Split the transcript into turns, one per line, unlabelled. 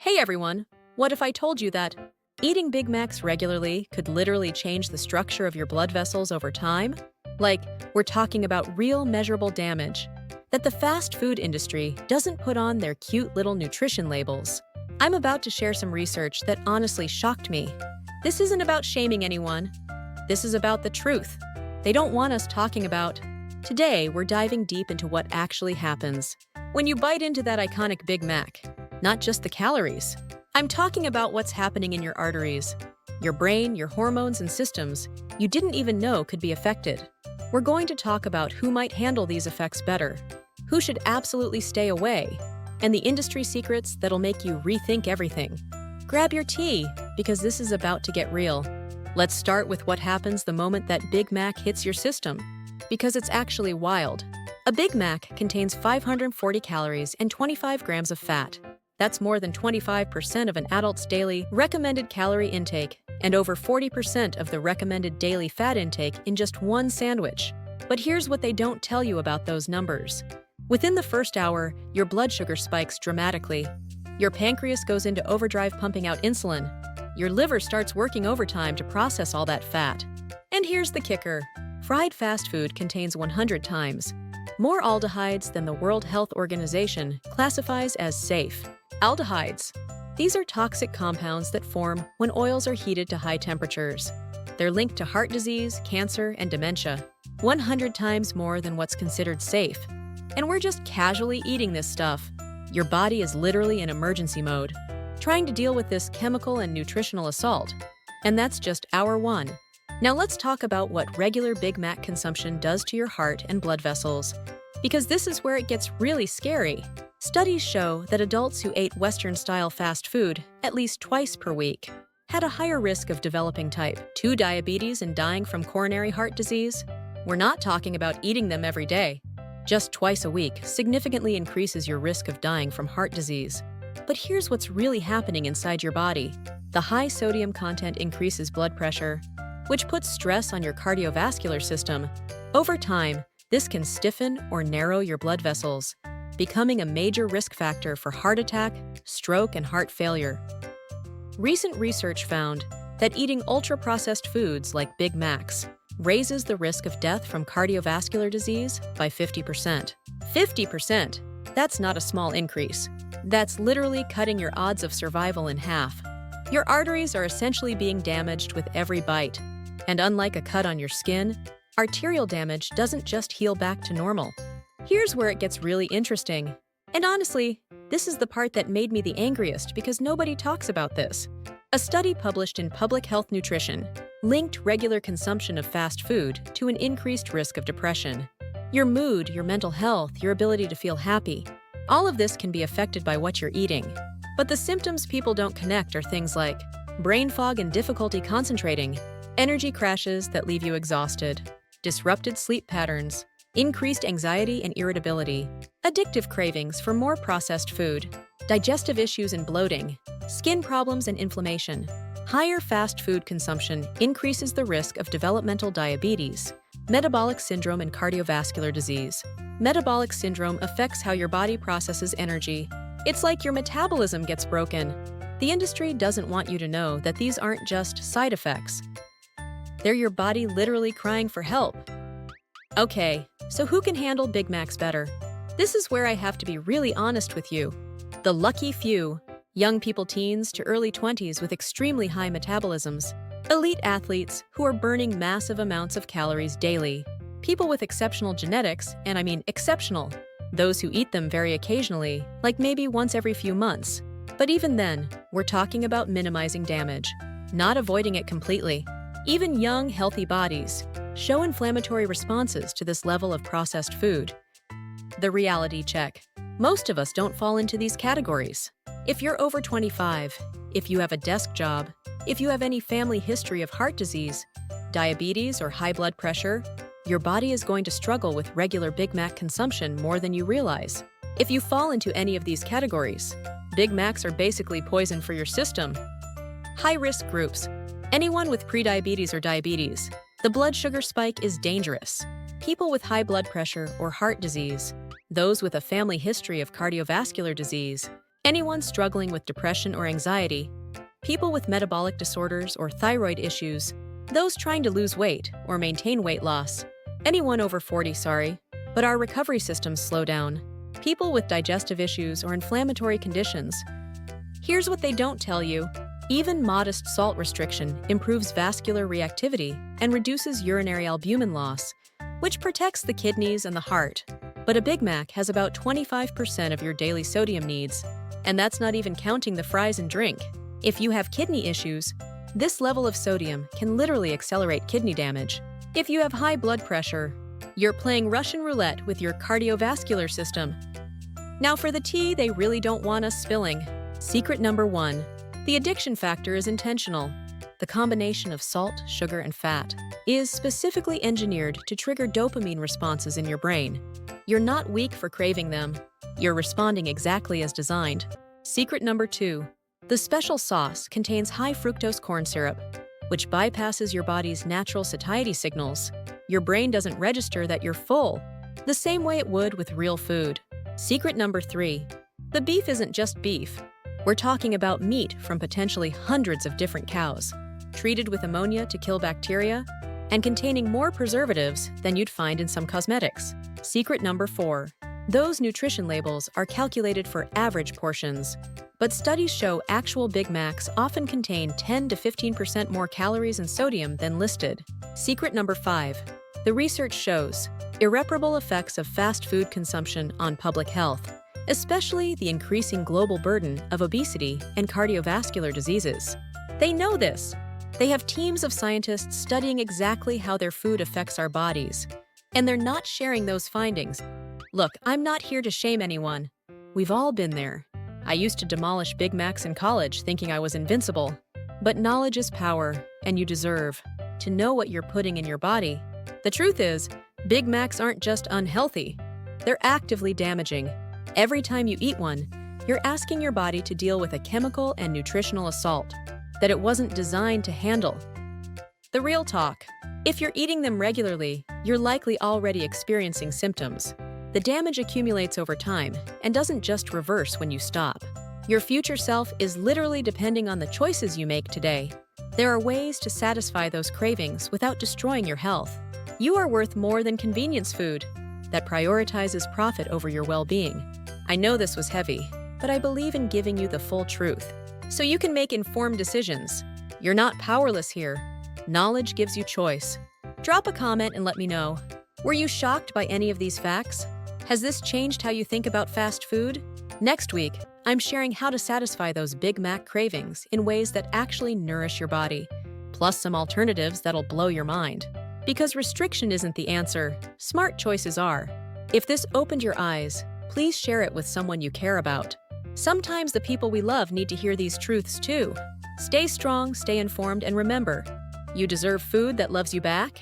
Hey everyone! What if I told you that eating Big Macs regularly could literally change the structure of your blood vessels over time? Like, we're talking about real measurable damage that the fast food industry doesn't put on their cute little nutrition labels. I'm about to share some research that honestly shocked me. This isn't about shaming anyone. This is about the truth they don't want us talking about. Today, we're diving deep into what actually happens when you bite into that iconic Big Mac. Not just the calories. I'm talking about what's happening in your arteries, your brain, your hormones and systems you didn't even know could be affected. We're going to talk about who might handle these effects better, who should absolutely stay away, and the industry secrets that'll make you rethink everything. Grab your tea, because this is about to get real. Let's start with what happens the moment that Big Mac hits your system, because it's actually wild. A Big Mac contains 540 calories and 25 grams of fat. That's more than 25% of an adult's daily recommended calorie intake and over 40% of the recommended daily fat intake in just one sandwich. But here's what they don't tell you about those numbers. Within the first hour, your blood sugar spikes dramatically. Your pancreas goes into overdrive pumping out insulin. Your liver starts working overtime to process all that fat. And here's the kicker. Fried fast food contains 100 times more aldehydes than the World Health Organization classifies as safe. Aldehydes. These are toxic compounds that form when oils are heated to high temperatures. They're linked to heart disease, cancer, and dementia, 100 times more than what's considered safe. And we're just casually eating this stuff. Your body is literally in emergency mode, trying to deal with this chemical and nutritional assault. And that's just hour one. Now let's talk about what regular Big Mac consumption does to your heart and blood vessels, because this is where it gets really scary. Studies show that adults who ate Western-style fast food at least twice per week had a higher risk of developing type 2 diabetes and dying from coronary heart disease. We're not talking about eating them every day. Just twice a week significantly increases your risk of dying from heart disease. But here's what's really happening inside your body. The high sodium content increases blood pressure, which puts stress on your cardiovascular system. Over time, this can stiffen or narrow your blood vessels, becoming a major risk factor for heart attack, stroke, and heart failure. Recent research found that eating ultra-processed foods like Big Macs raises the risk of death from cardiovascular disease by 50%. 50%! That's not a small increase. That's literally cutting your odds of survival in half. Your arteries are essentially being damaged with every bite. And unlike a cut on your skin, arterial damage doesn't just heal back to normal. Here's where it gets really interesting. And honestly, this is the part that made me the angriest because nobody talks about this. A study published in Public Health Nutrition linked regular consumption of fast food to an increased risk of depression. Your mood, your mental health, your ability to feel happy, all of this can be affected by what you're eating. But the symptoms people don't connect are things like brain fog and difficulty concentrating, energy crashes that leave you exhausted, disrupted sleep patterns, increased anxiety and irritability, addictive cravings for more processed food, digestive issues and bloating, skin problems and inflammation. Higher fast food consumption increases the risk of developmental diabetes, metabolic syndrome, and cardiovascular disease. Metabolic syndrome affects how your body processes energy. It's like your metabolism gets broken. The industry doesn't want you to know that these aren't just side effects. They're your body literally crying for help. Okay, so who can handle Big Macs better? This is where I have to be really honest with you. The lucky few, young people, teens to early 20s with extremely high metabolisms, elite athletes who are burning massive amounts of calories daily, people with exceptional genetics, and I mean exceptional, those who eat them very occasionally, like maybe once every few months. But even then, we're talking about minimizing damage, not avoiding it completely. Even young, healthy bodies show inflammatory responses to this level of processed food. The reality check. Most of us don't fall into these categories. If you're over 25, if you have a desk job, if you have any family history of heart disease, diabetes, or high blood pressure, your body is going to struggle with regular Big Mac consumption more than you realize. If you fall into any of these categories, Big Macs are basically poison for your system. High-risk groups. Anyone with prediabetes or diabetes. The blood sugar spike is dangerous. People with high blood pressure or heart disease. Those with a family history of cardiovascular disease. Anyone struggling with depression or anxiety, people with metabolic disorders or thyroid issues, those trying to lose weight or maintain weight loss, anyone over 40, but our recovery systems slow down, people with digestive issues or inflammatory conditions. Here's what they don't tell you. Even modest salt restriction improves vascular reactivity and reduces urinary albumin loss, which protects the kidneys and the heart. But a Big Mac has about 25% of your daily sodium needs, and that's not even counting the fries and drink. If you have kidney issues, this level of sodium can literally accelerate kidney damage. If you have high blood pressure, you're playing Russian roulette with your cardiovascular system. Now for the tea they really don't want us spilling. Secret number 1. The addiction factor is intentional. The combination of salt, sugar, and fat is specifically engineered to trigger dopamine responses in your brain. You're not weak for craving them. You're responding exactly as designed. Secret number 2. The special sauce contains high fructose corn syrup, which bypasses your body's natural satiety signals. Your brain doesn't register that you're full, the same way it would with real food. Secret number 3. The beef isn't just beef. We're talking about meat from potentially hundreds of different cows, treated with ammonia to kill bacteria, and containing more preservatives than you'd find in some cosmetics. Secret number 4. Those nutrition labels are calculated for average portions, but studies show actual Big Macs often contain 10 to 15% more calories and sodium than listed. Secret number 5. The research shows irreparable effects of fast food consumption on public health, especially the increasing global burden of obesity and cardiovascular diseases. They know this. They have teams of scientists studying exactly how their food affects our bodies, and they're not sharing those findings. Look, I'm not here to shame anyone. We've all been there. I used to demolish Big Macs in college thinking I was invincible. But knowledge is power, and you deserve to know what you're putting in your body. The truth is, Big Macs aren't just unhealthy. They're actively damaging. Every time you eat one, you're asking your body to deal with a chemical and nutritional assault that it wasn't designed to handle. The real talk. If you're eating them regularly, you're likely already experiencing symptoms. The damage accumulates over time and doesn't just reverse when you stop. Your future self is literally depending on the choices you make today. There are ways to satisfy those cravings without destroying your health. You are worth more than convenience food that prioritizes profit over your well-being. I know this was heavy, but I believe in giving you the full truth, so you can make informed decisions. You're not powerless here. Knowledge gives you choice. Drop a comment and let me know. Were you shocked by any of these facts? Has this changed how you think about fast food? Next week, I'm sharing how to satisfy those Big Mac cravings in ways that actually nourish your body, plus some alternatives that'll blow your mind. Because restriction isn't the answer, smart choices are. If this opened your eyes, please share it with someone you care about. Sometimes the people we love need to hear these truths too. Stay strong, stay informed, and remember, you deserve food that loves you back.